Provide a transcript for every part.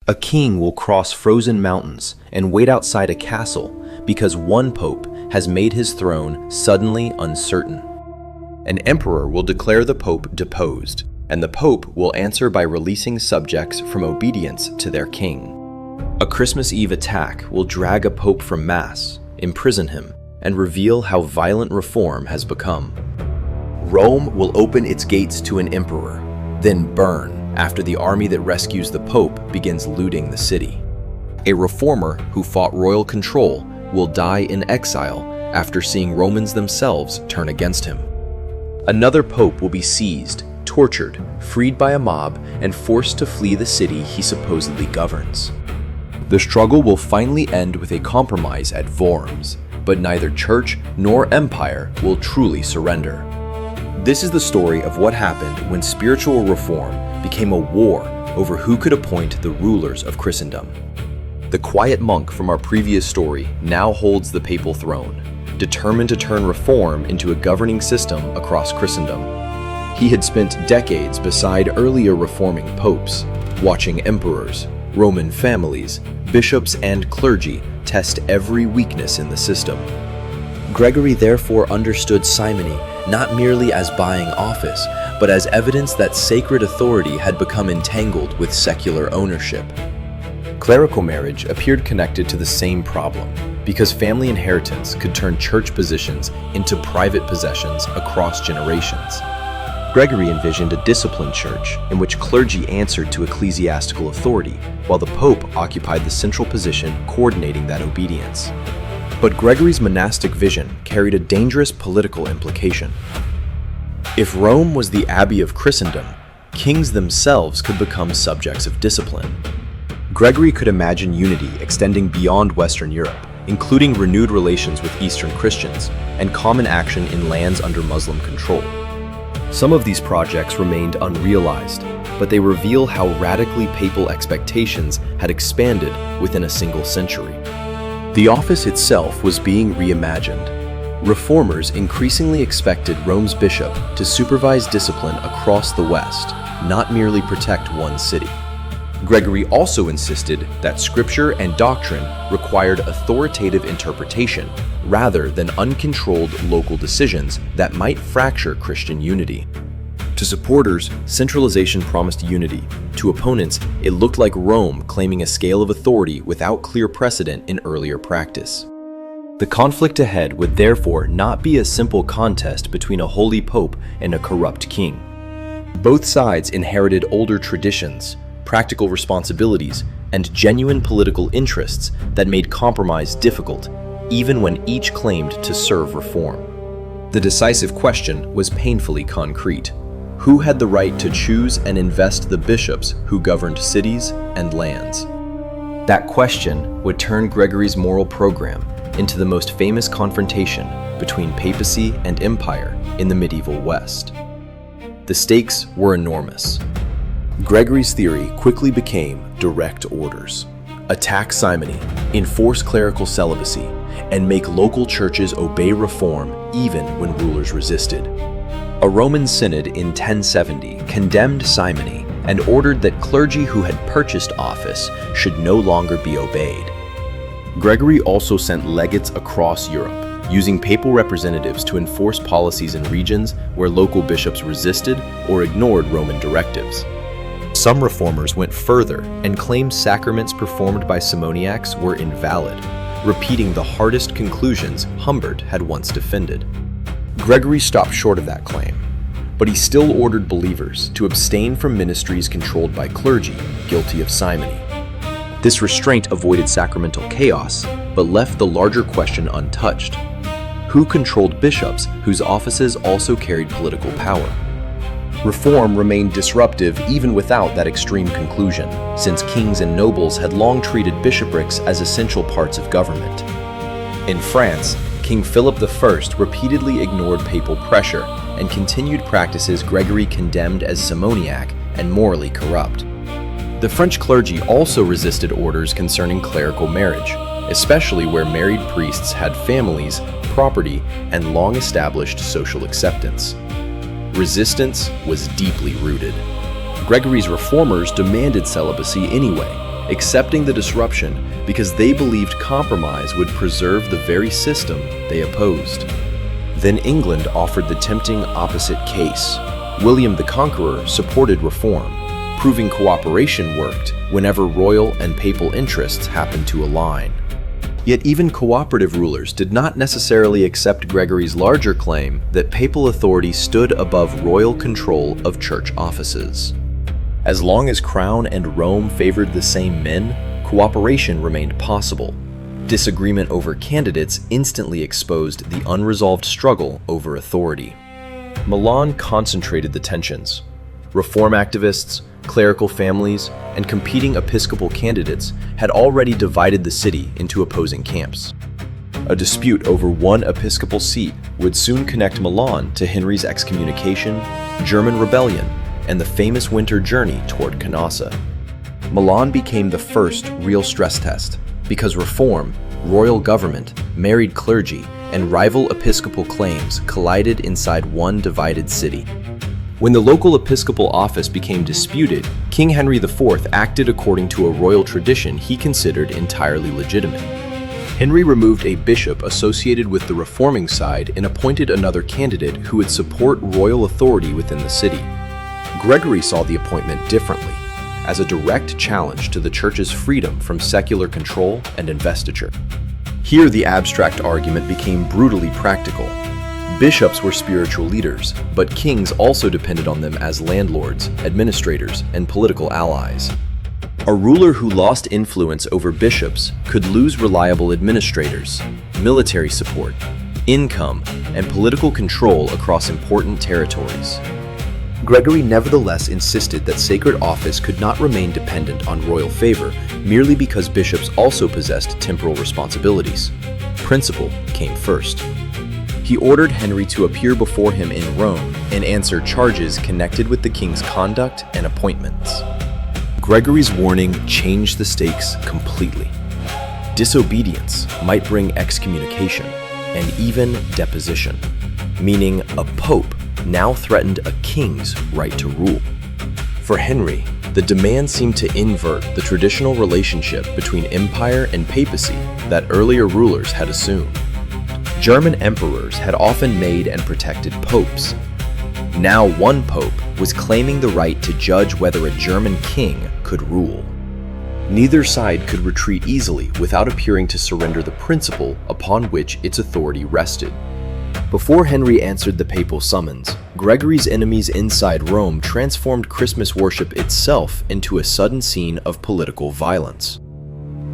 A king will cross frozen mountains and wait outside a castle because one pope has made his throne suddenly uncertain. An emperor will declare the pope deposed, and the pope will answer by releasing subjects from obedience to their king. A Christmas Eve attack will drag a pope from mass, imprison him, and reveal how violent reform has become. Rome will open its gates to an emperor, then burn after the army that rescues the pope begins looting the city. A reformer who fought royal control will die in exile after seeing Romans themselves turn against him. Another pope will be seized, tortured, freed by a mob, and forced to flee the city he supposedly governs. The struggle will finally end with a compromise at Worms, but neither church nor empire will truly surrender. This is the story of what happened when spiritual reform became a war over who could appoint the rulers of Christendom. The quiet monk from our previous story now holds the papal throne, determined to turn reform into a governing system across Christendom. He had spent decades beside earlier reforming popes, watching emperors, Roman families, bishops, and clergy test every weakness in the system. Gregory therefore understood simony not merely as buying office, but as evidence that sacred authority had become entangled with secular ownership. Clerical marriage appeared connected to the same problem, because family inheritance could turn church positions into private possessions across generations. Gregory envisioned a disciplined church in which clergy answered to ecclesiastical authority, while the Pope occupied the central position coordinating that obedience. But Gregory's monastic vision carried a dangerous political implication. If Rome was the abbey of Christendom, kings themselves could become subjects of discipline. Gregory could imagine unity extending beyond Western Europe, including renewed relations with Eastern Christians and common action in lands under Muslim control. Some of these projects remained unrealized, but they reveal how radically papal expectations had expanded within a single century. The office itself was being reimagined. Reformers increasingly expected Rome's bishop to supervise discipline across the West, not merely protect one city. Gregory also insisted that scripture and doctrine required authoritative interpretation rather than uncontrolled local decisions that might fracture Christian unity. To supporters, centralization promised unity. To opponents, it looked like Rome claiming a scale of authority without clear precedent in earlier practice. The conflict ahead would therefore not be a simple contest between a holy pope and a corrupt king. Both sides inherited older traditions, practical responsibilities, and genuine political interests that made compromise difficult, even when each claimed to serve reform. The decisive question was painfully concrete. Who had the right to choose and invest the bishops who governed cities and lands? That question would turn Gregory's moral program into the most famous confrontation between papacy and empire in the medieval West. The stakes were enormous. Gregory's theory quickly became direct orders: attack simony, enforce clerical celibacy, and make local churches obey reform even when rulers resisted. A Roman synod in 1070 condemned simony and ordered that clergy who had purchased office should no longer be obeyed. Gregory also sent legates across Europe, using papal representatives to enforce policies in regions where local bishops resisted or ignored Roman directives. Some reformers went further and claimed sacraments performed by simoniacs were invalid, repeating the hardest conclusions Humbert had once defended. Gregory stopped short of that claim, but he still ordered believers to abstain from ministries controlled by clergy guilty of simony. This restraint avoided sacramental chaos, but left the larger question untouched. Who controlled bishops whose offices also carried political power? Reform remained disruptive even without that extreme conclusion, since kings and nobles had long treated bishoprics as essential parts of government. In France, King Philip I repeatedly ignored papal pressure and continued practices Gregory condemned as simoniac and morally corrupt. The French clergy also resisted orders concerning clerical marriage, especially where married priests had families, property, and long-established social acceptance. Resistance was deeply rooted. Gregory's reformers demanded celibacy anyway, accepting the disruption because they believed compromise would preserve the very system they opposed. Then England offered the tempting opposite case. William the Conqueror supported reform, proving cooperation worked whenever royal and papal interests happened to align. Yet even cooperative rulers did not necessarily accept Gregory's larger claim that papal authority stood above royal control of church offices. As long as Crown and Rome favored the same men, cooperation remained possible. Disagreement over candidates instantly exposed the unresolved struggle over authority. Milan concentrated the tensions. Reform activists, clerical families, and competing episcopal candidates had already divided the city into opposing camps. A dispute over one episcopal seat would soon connect Milan to Henry's excommunication, German rebellion, and the famous winter journey toward Canossa. Milan became the first real stress test, because reform, royal government, married clergy, and rival episcopal claims collided inside one divided city. When the local episcopal office became disputed, King Henry IV acted according to a royal tradition he considered entirely legitimate. Henry removed a bishop associated with the reforming side and appointed another candidate who would support royal authority within the city. Gregory saw the appointment differently, as a direct challenge to the church's freedom from secular control and investiture. Here the abstract argument became brutally practical. Bishops were spiritual leaders, but kings also depended on them as landlords, administrators, and political allies. A ruler who lost influence over bishops could lose reliable administrators, military support, income, and political control across important territories. Gregory nevertheless insisted that sacred office could not remain dependent on royal favor merely because bishops also possessed temporal responsibilities. Principle came first. He ordered Henry to appear before him in Rome and answer charges connected with the king's conduct and appointments. Gregory's warning changed the stakes completely. Disobedience might bring excommunication and even deposition, meaning a pope now threatened a king's right to rule. For Henry, the demand seemed to invert the traditional relationship between empire and papacy that earlier rulers had assumed. German emperors had often made and protected popes. Now one pope was claiming the right to judge whether a German king could rule. Neither side could retreat easily without appearing to surrender the principle upon which its authority rested. Before Henry answered the papal summons, Gregory's enemies inside Rome transformed Christmas worship itself into a sudden scene of political violence.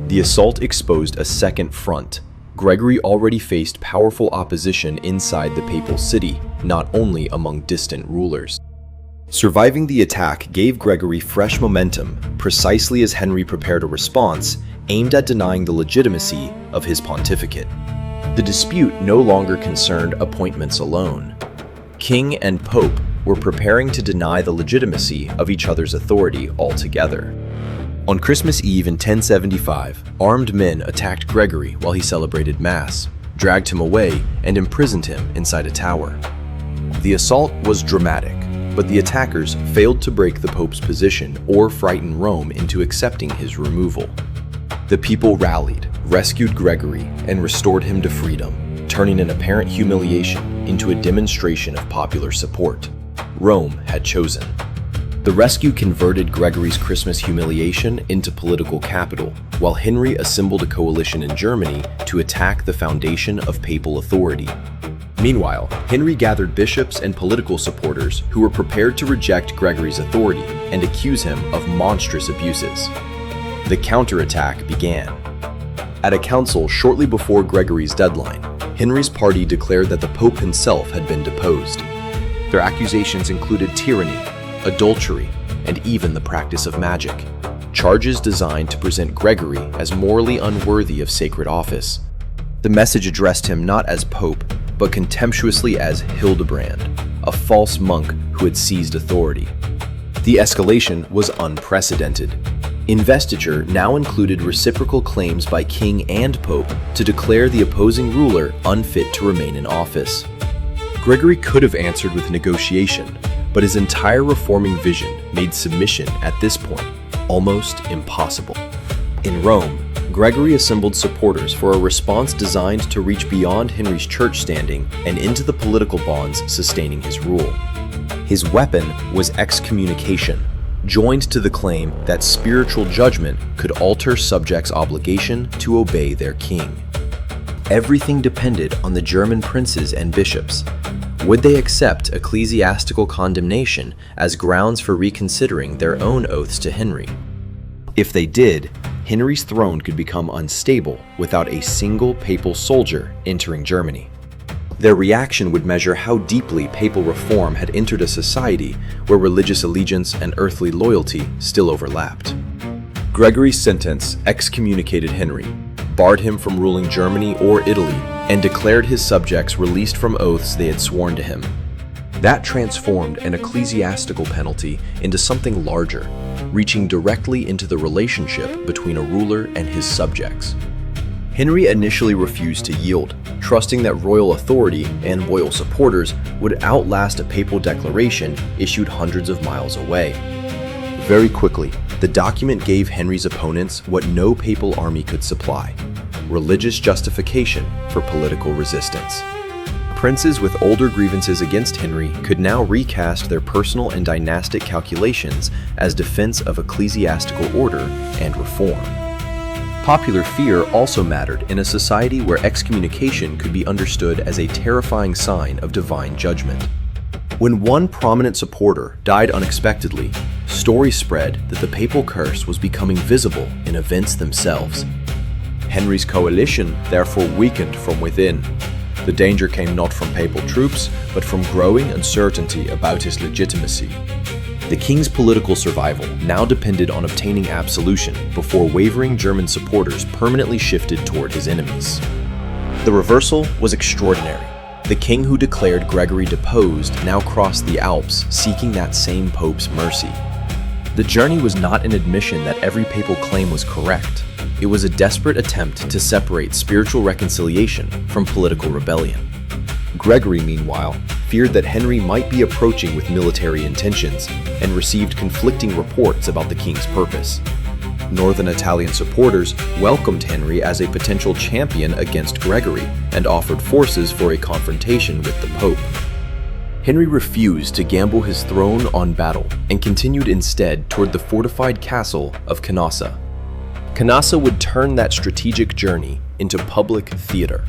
The assault exposed a second front. Gregory already faced powerful opposition inside the papal city, not only among distant rulers. Surviving the attack gave Gregory fresh momentum, precisely as Henry prepared a response aimed at denying the legitimacy of his pontificate. The dispute no longer concerned appointments alone. King and Pope were preparing to deny the legitimacy of each other's authority altogether. On Christmas Eve in 1075, armed men attacked Gregory while he celebrated Mass, dragged him away, and imprisoned him inside a tower. The assault was dramatic, but the attackers failed to break the Pope's position or frighten Rome into accepting his removal. The people rallied, rescued Gregory, and restored him to freedom, turning an apparent humiliation into a demonstration of popular support. Rome had chosen. The rescue converted Gregory's Christmas humiliation into political capital, while Henry assembled a coalition in Germany to attack the foundation of papal authority. Meanwhile, Henry gathered bishops and political supporters who were prepared to reject Gregory's authority and accuse him of monstrous abuses. The counterattack began. At a council shortly before Gregory's deadline, Henry's party declared that the Pope himself had been deposed. Their accusations included tyranny, adultery, and even the practice of magic, charges designed to present Gregory as morally unworthy of sacred office. The message addressed him not as Pope, but contemptuously as Hildebrand, a false monk who had seized authority. The escalation was unprecedented. Investiture now included reciprocal claims by king and pope to declare the opposing ruler unfit to remain in office. Gregory could have answered with negotiation, but his entire reforming vision made submission at this point almost impossible. In Rome, Gregory assembled supporters for a response designed to reach beyond Henry's church standing and into the political bonds sustaining his rule. His weapon was excommunication, joined to the claim that spiritual judgment could alter subjects' obligation to obey their king. Everything depended on the German princes and bishops. Would they accept ecclesiastical condemnation as grounds for reconsidering their own oaths to Henry? If they did, Henry's throne could become unstable without a single papal soldier entering Germany. Their reaction would measure how deeply papal reform had entered a society where religious allegiance and earthly loyalty still overlapped. Gregory's sentence excommunicated Henry, barred him from ruling Germany or Italy, and declared his subjects released from oaths they had sworn to him. That transformed an ecclesiastical penalty into something larger, reaching directly into the relationship between a ruler and his subjects. Henry initially refused to yield, trusting that royal authority and loyal supporters would outlast a papal declaration issued hundreds of miles away. Very quickly, the document gave Henry's opponents what no papal army could supply: religious justification for political resistance. Princes with older grievances against Henry could now recast their personal and dynastic calculations as defense of ecclesiastical order and reform. Popular fear also mattered in a society where excommunication could be understood as a terrifying sign of divine judgment. When one prominent supporter died unexpectedly, stories spread that the papal curse was becoming visible in events themselves. Henry's coalition therefore weakened from within. The danger came not from papal troops, but from growing uncertainty about his legitimacy. The king's political survival now depended on obtaining absolution before wavering German supporters permanently shifted toward his enemies. The reversal was extraordinary. The king who declared Gregory deposed now crossed the Alps, seeking that same pope's mercy. The journey was not an admission that every papal claim was correct. It was a desperate attempt to separate spiritual reconciliation from political rebellion. Gregory, meanwhile, feared that Henry might be approaching with military intentions and received conflicting reports about the king's purpose. Northern Italian supporters welcomed Henry as a potential champion against Gregory and offered forces for a confrontation with the Pope. Henry refused to gamble his throne on battle and continued instead toward the fortified castle of Canossa. Canossa would turn that strategic journey into public theater,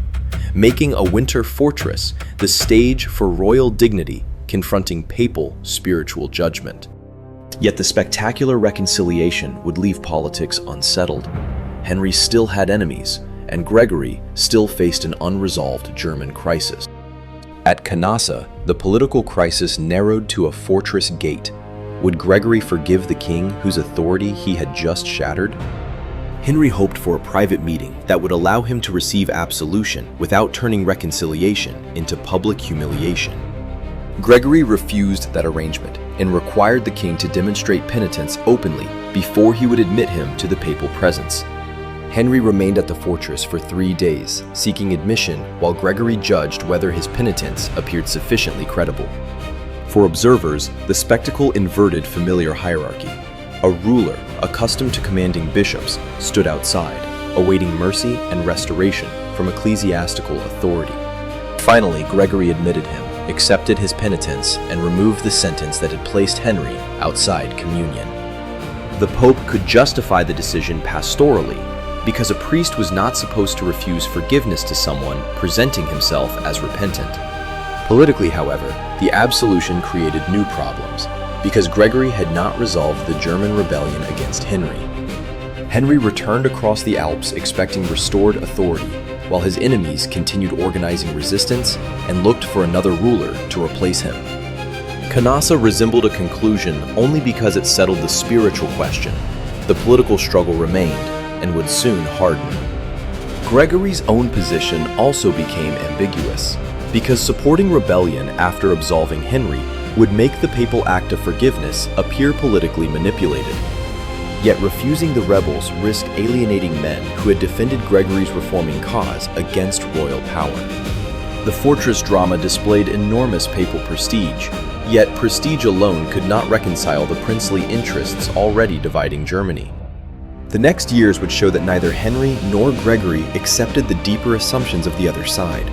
making a winter fortress the stage for royal dignity confronting papal spiritual judgment. Yet the spectacular reconciliation would leave politics unsettled. Henry still had enemies, and Gregory still faced an unresolved German crisis. At Canossa, the political crisis narrowed to a fortress gate. Would Gregory forgive the king whose authority he had just shattered? Henry hoped for a private meeting that would allow him to receive absolution without turning reconciliation into public humiliation. Gregory refused that arrangement and required the king to demonstrate penitence openly before he would admit him to the papal presence. Henry remained at the fortress for 3 days, seeking admission while Gregory judged whether his penitence appeared sufficiently credible. For observers, the spectacle inverted familiar hierarchy. A ruler, accustomed to commanding bishops, stood outside, awaiting mercy and restoration from ecclesiastical authority. Finally, Gregory admitted him, accepted his penitence, and removed the sentence that had placed Henry outside communion. The Pope could justify the decision pastorally, because a priest was not supposed to refuse forgiveness to someone presenting himself as repentant. Politically, however, the absolution created new problems, because Gregory had not resolved the German rebellion against Henry. Henry returned across the Alps expecting restored authority, while his enemies continued organizing resistance and looked for another ruler to replace him. Canossa resembled a conclusion only because it settled the spiritual question. The political struggle remained and would soon harden. Gregory's own position also became ambiguous, because supporting rebellion after absolving Henry would make the papal act of forgiveness appear politically manipulated. Yet refusing the rebels risked alienating men who had defended Gregory's reforming cause against royal power. The fortress drama displayed enormous papal prestige, yet prestige alone could not reconcile the princely interests already dividing Germany. The next years would show that neither Henry nor Gregory accepted the deeper assumptions of the other side.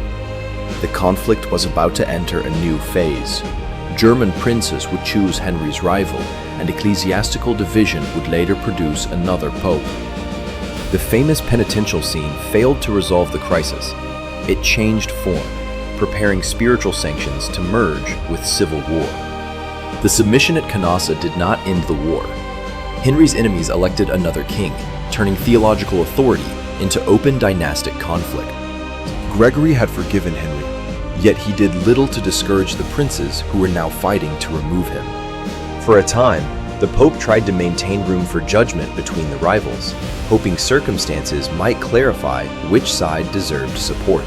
The conflict was about to enter a new phase. German princes would choose Henry's rival, and ecclesiastical division would later produce another pope. The famous penitential scene failed to resolve the crisis. It changed form, preparing spiritual sanctions to merge with civil war. The submission at Canossa did not end the war. Henry's enemies elected another king, turning theological authority into open dynastic conflict. Gregory had forgiven Henry, yet he did little to discourage the princes who were now fighting to remove him. For a time, the Pope tried to maintain room for judgment between the rivals, hoping circumstances might clarify which side deserved support.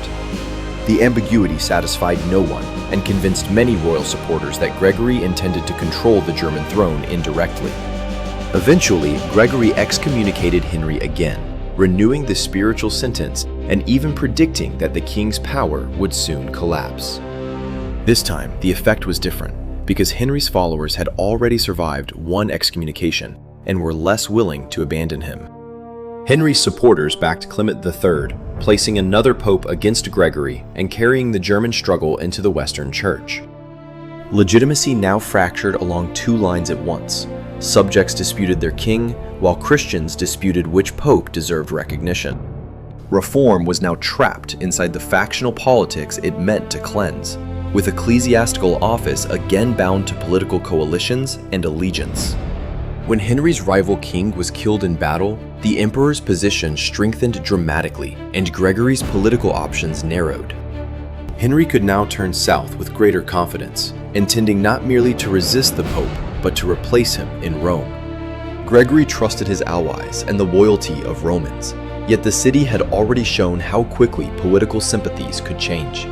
The ambiguity satisfied no one and convinced many royal supporters that Gregory intended to control the German throne indirectly. Eventually, Gregory excommunicated Henry again, renewing the spiritual sentence and even predicting that the king's power would soon collapse. This time, the effect was different, because Henry's followers had already survived one excommunication and were less willing to abandon him. Henry's supporters backed Clement III, placing another pope against Gregory and carrying the German struggle into the Western Church. Legitimacy now fractured along two lines at once. Subjects disputed their king, while Christians disputed which pope deserved recognition. Reform was now trapped inside the factional politics it meant to cleanse, with ecclesiastical office again bound to political coalitions and allegiance. When Henry's rival king was killed in battle, the emperor's position strengthened dramatically and Gregory's political options narrowed. Henry could now turn south with greater confidence, intending not merely to resist the pope, but to replace him in Rome. Gregory trusted his allies and the loyalty of Romans, yet the city had already shown how quickly political sympathies could change.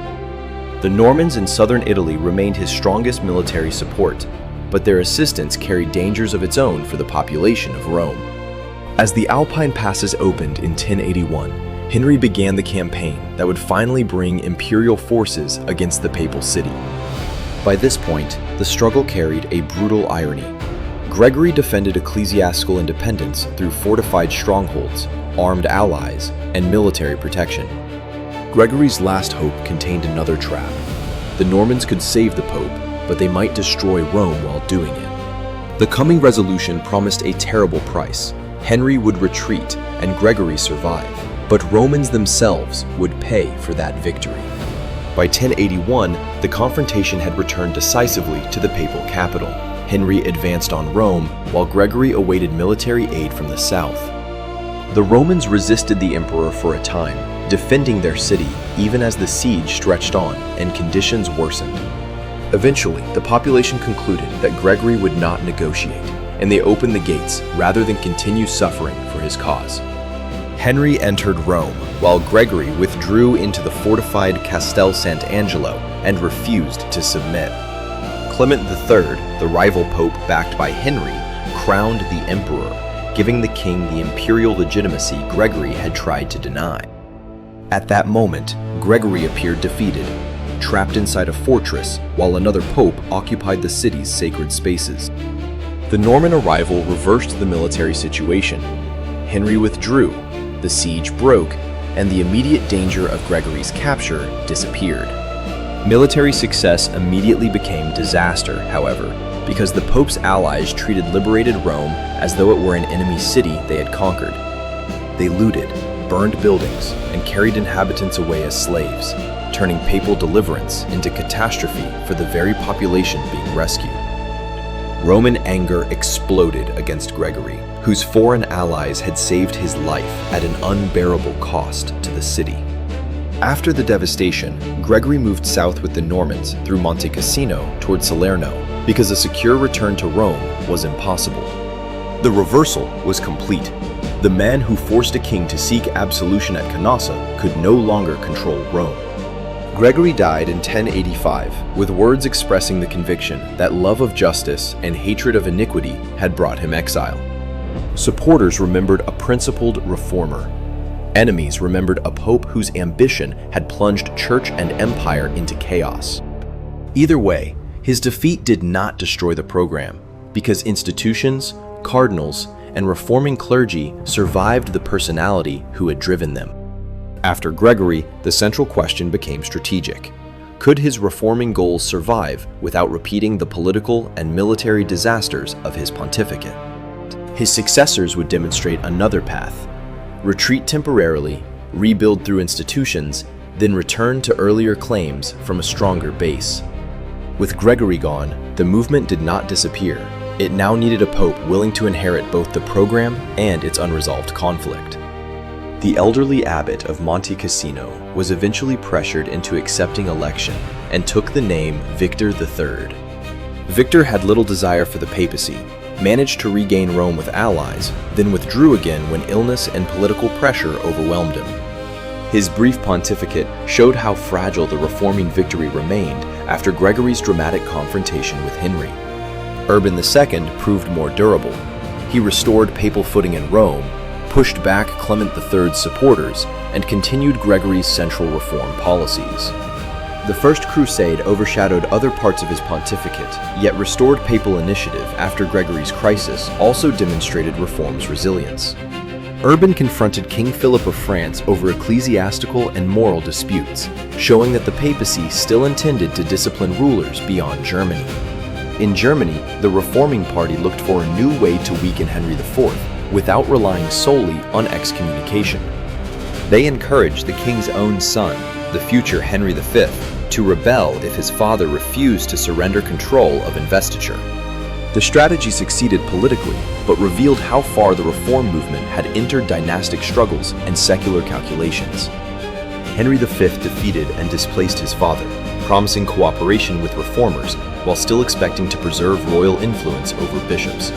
The Normans in southern Italy remained his strongest military support, but their assistance carried dangers of its own for the population of Rome. As the Alpine passes opened in 1081, Henry began the campaign that would finally bring imperial forces against the papal city. By this point, the struggle carried a brutal irony. Gregory defended ecclesiastical independence through fortified strongholds, armed allies, and military protection. Gregory's last hope contained another trap. The Normans could save the Pope, but they might destroy Rome while doing it. The coming resolution promised a terrible price. Henry would retreat and Gregory survive, but Romans themselves would pay for that victory. By 1081, the confrontation had returned decisively to the papal capital. Henry advanced on Rome, while Gregory awaited military aid from the south. The Romans resisted the emperor for a time, defending their city even as the siege stretched on and conditions worsened. Eventually, the population concluded that Gregory would not negotiate, and they opened the gates rather than continue suffering for his cause. Henry entered Rome, while Gregory withdrew into the fortified Castel Sant'Angelo and refused to submit. Clement III, the rival pope backed by Henry, crowned the emperor, giving the king the imperial legitimacy Gregory had tried to deny. At that moment, Gregory appeared defeated, trapped inside a fortress while another pope occupied the city's sacred spaces. The Norman arrival reversed the military situation. Henry withdrew, the siege broke, and the immediate danger of Gregory's capture disappeared. Military success immediately became disaster, however, because the Pope's allies treated liberated Rome as though it were an enemy city they had conquered. They looted, burned buildings, and carried inhabitants away as slaves, turning papal deliverance into catastrophe for the very population being rescued. Roman anger exploded against Gregory, whose foreign allies had saved his life at an unbearable cost to the city. After the devastation, Gregory moved south with the Normans through Monte Cassino toward Salerno because a secure return to Rome was impossible. The reversal was complete. The man who forced a king to seek absolution at Canossa could no longer control Rome. Gregory died in 1085, with words expressing the conviction that love of justice and hatred of iniquity had brought him exile. Supporters remembered a principled reformer. Enemies remembered a pope whose ambition had plunged church and empire into chaos. Either way, his defeat did not destroy the program, because institutions, cardinals, and reforming clergy survived the personality who had driven them. After Gregory, the central question became strategic. Could his reforming goals survive without repeating the political and military disasters of his pontificate? His successors would demonstrate another path: retreat temporarily, rebuild through institutions, then return to earlier claims from a stronger base. With Gregory gone, the movement did not disappear. It now needed a pope willing to inherit both the program and its unresolved conflict. The elderly abbot of Monte Cassino was eventually pressured into accepting election and took the name Victor III. Victor had little desire for the papacy, managed to regain Rome with allies, then withdrew again when illness and political pressure overwhelmed him. His brief pontificate showed how fragile the reforming victory remained after Gregory's dramatic confrontation with Henry. Urban II proved more durable. He restored papal footing in Rome, pushed back Clement III's supporters, and continued Gregory's central reform policies. The First Crusade overshadowed other parts of his pontificate, yet restored papal initiative after Gregory's crisis also demonstrated reform's resilience. Urban confronted King Philip of France over ecclesiastical and moral disputes, showing that the papacy still intended to discipline rulers beyond Germany. In Germany, the reforming party looked for a new way to weaken Henry IV, without relying solely on excommunication. They encouraged the king's own son, the future Henry V, to rebel if his father refused to surrender control of investiture. The strategy succeeded politically, but revealed how far the reform movement had entered dynastic struggles and secular calculations. Henry V defeated and displaced his father, promising cooperation with reformers while still expecting to preserve royal influence over bishops.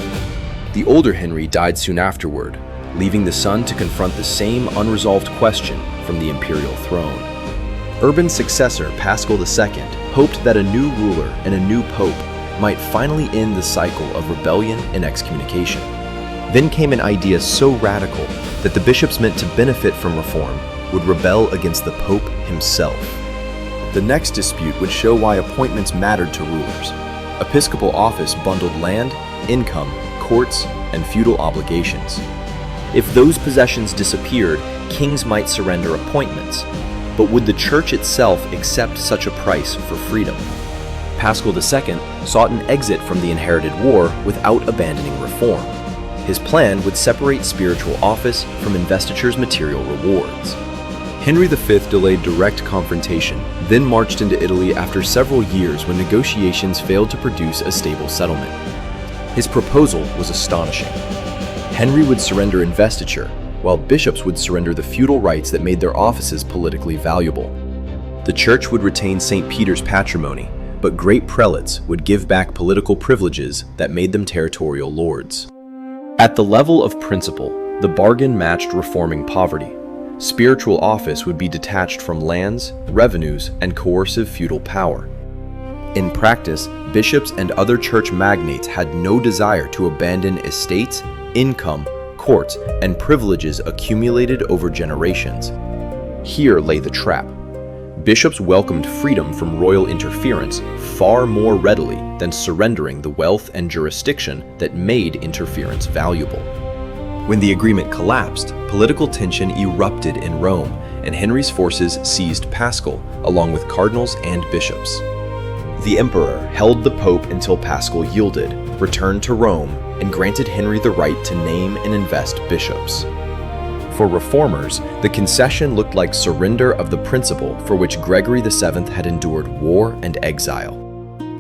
The older Henry died soon afterward, leaving the son to confront the same unresolved question from the imperial throne. Urban's successor, Paschal II, hoped that a new ruler and a new pope might finally end the cycle of rebellion and excommunication. Then came an idea so radical that the bishops meant to benefit from reform would rebel against the pope himself. The next dispute would show why appointments mattered to rulers. Episcopal office bundled land, income, courts, and feudal obligations. If those possessions disappeared, kings might surrender appointments. But would the church itself accept such a price for freedom? Paschal II sought an exit from the inherited war without abandoning reform. His plan would separate spiritual office from investiture's material rewards. Henry V delayed direct confrontation, then marched into Italy after several years when negotiations failed to produce a stable settlement. His proposal was astonishing. Henry would surrender investiture, while bishops would surrender the feudal rights that made their offices politically valuable. The church would retain St. Peter's patrimony, but great prelates would give back political privileges that made them territorial lords. At the level of principle, the bargain matched reforming poverty. Spiritual office would be detached from lands, revenues, and coercive feudal power. In practice, bishops and other church magnates had no desire to abandon estates, income, courts, and privileges accumulated over generations. Here lay the trap. Bishops welcomed freedom from royal interference far more readily than surrendering the wealth and jurisdiction that made interference valuable. When the agreement collapsed, political tension erupted in Rome, and Henry's forces seized Paschal, along with cardinals and bishops. The emperor held the pope until Paschal yielded, returned to Rome, and granted Henry the right to name and invest bishops. For reformers, the concession looked like surrender of the principle for which Gregory VII had endured war and exile.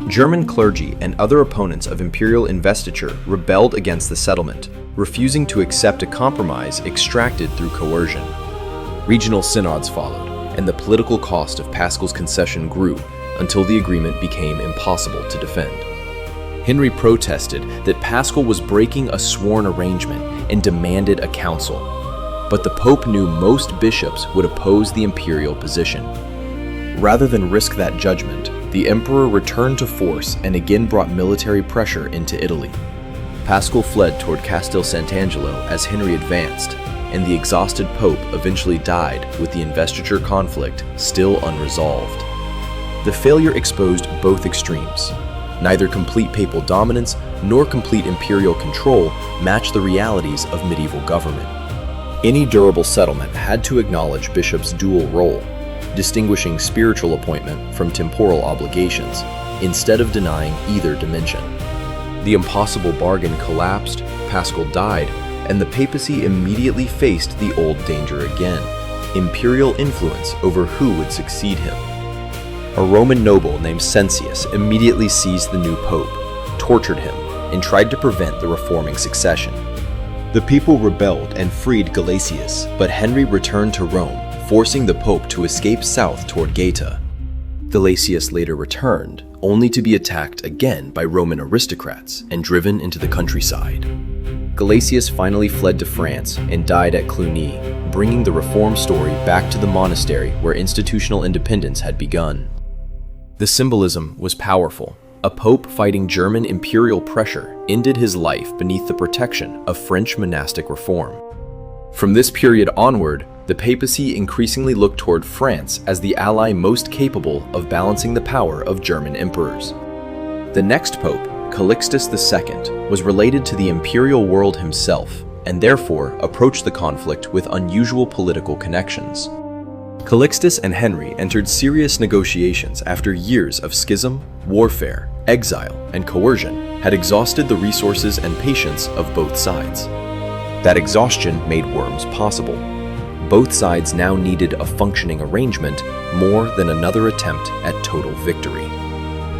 German clergy and other opponents of imperial investiture rebelled against the settlement, refusing to accept a compromise extracted through coercion. Regional synods followed, and the political cost of Paschal's concession grew until the agreement became impossible to defend. Henry protested that Paschal was breaking a sworn arrangement and demanded a council, but the Pope knew most bishops would oppose the imperial position. Rather than risk that judgment, the emperor returned to force and again brought military pressure into Italy. Paschal fled toward Castel Sant'Angelo as Henry advanced, and the exhausted pope eventually died with the investiture conflict still unresolved. The failure exposed both extremes. Neither complete papal dominance nor complete imperial control matched the realities of medieval government. Any durable settlement had to acknowledge bishops' dual role, distinguishing spiritual appointment from temporal obligations, instead of denying either dimension. The impossible bargain collapsed, Paschal died, and the papacy immediately faced the old danger again: imperial influence over who would succeed him. A Roman noble named Cencius immediately seized the new pope, tortured him, and tried to prevent the reforming succession. The people rebelled and freed Gelasius, but Henry returned to Rome, forcing the pope to escape south toward Gaeta. Gelasius later returned, only to be attacked again by Roman aristocrats and driven into the countryside. Gelasius finally fled to France and died at Cluny, bringing the reform story back to the monastery where institutional independence had begun. The symbolism was powerful. A pope fighting German imperial pressure ended his life beneath the protection of French monastic reform. From this period onward, the papacy increasingly looked toward France as the ally most capable of balancing the power of German emperors. The next pope, Calixtus II, was related to the imperial world himself, and therefore approached the conflict with unusual political connections. Calixtus and Henry entered serious negotiations after years of schism, warfare, exile, and coercion had exhausted the resources and patience of both sides. That exhaustion made Worms possible. Both sides now needed a functioning arrangement more than another attempt at total victory.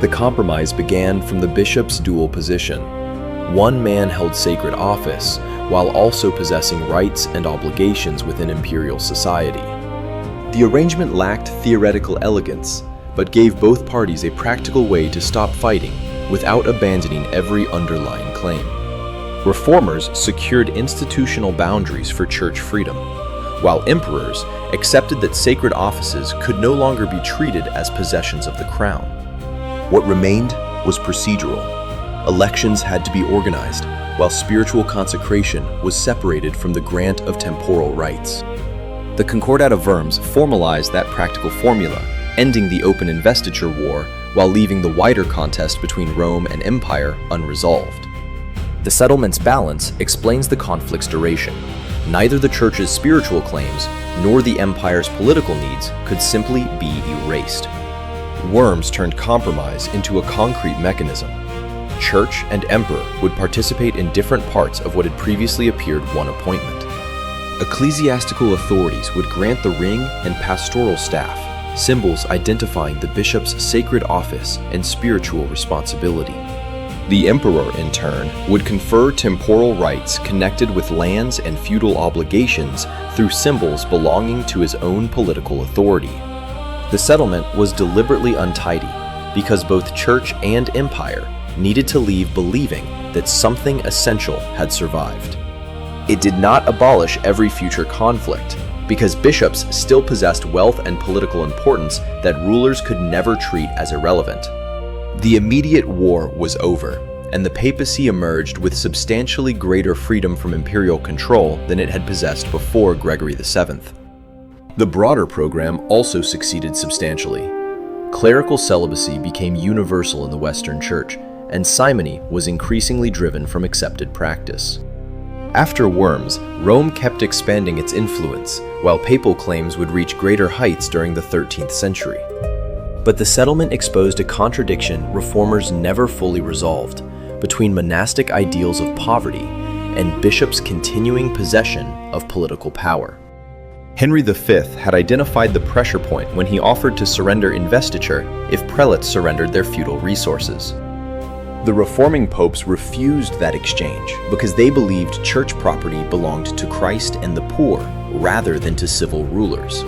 The compromise began from the bishop's dual position. One man held sacred office, while also possessing rights and obligations within imperial society. The arrangement lacked theoretical elegance, but gave both parties a practical way to stop fighting without abandoning every underlying claim. Reformers secured institutional boundaries for church freedom, while emperors accepted that sacred offices could no longer be treated as possessions of the crown. What remained was procedural. Elections had to be organized, while spiritual consecration was separated from the grant of temporal rights. The Concordat of Worms formalized that practical formula, ending the open investiture war while leaving the wider contest between Rome and Empire unresolved. The settlement's balance explains the conflict's duration. Neither the Church's spiritual claims nor the Empire's political needs could simply be erased. Worms turned compromise into a concrete mechanism. Church and Emperor would participate in different parts of what had previously appeared one appointment. Ecclesiastical authorities would grant the ring and pastoral staff, symbols identifying the bishop's sacred office and spiritual responsibility. The emperor, in turn, would confer temporal rights connected with lands and feudal obligations through symbols belonging to his own political authority. The settlement was deliberately untidy because both church and empire needed to leave believing that something essential had survived. It did not abolish every future conflict, because bishops still possessed wealth and political importance that rulers could never treat as irrelevant. The immediate war was over, and the papacy emerged with substantially greater freedom from imperial control than it had possessed before Gregory VII. The broader program also succeeded substantially. Clerical celibacy became universal in the Western Church, and simony was increasingly driven from accepted practice. After Worms, Rome kept expanding its influence, while papal claims would reach greater heights during the 13th century. But the settlement exposed a contradiction reformers never fully resolved between monastic ideals of poverty and bishops' continuing possession of political power. Henry V had identified the pressure point when he offered to surrender investiture if prelates surrendered their feudal resources. The reforming popes refused that exchange because they believed church property belonged to Christ and the poor rather than to civil rulers.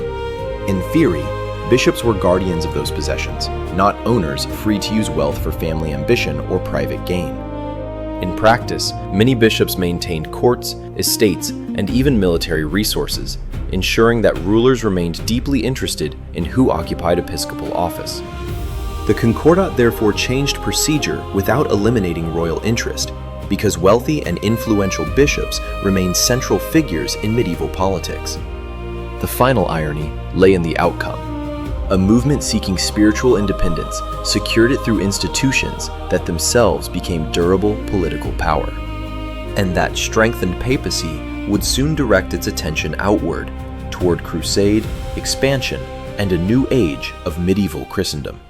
In theory, bishops were guardians of those possessions, not owners free to use wealth for family ambition or private gain. In practice, many bishops maintained courts, estates, and even military resources, ensuring that rulers remained deeply interested in who occupied episcopal office. The Concordat therefore changed procedure without eliminating royal interest, because wealthy and influential bishops remained central figures in medieval politics. The final irony lay in the outcome. A movement seeking spiritual independence secured it through institutions that themselves became durable political power. And that strengthened papacy would soon direct its attention outward, toward crusade, expansion, and a new age of medieval Christendom.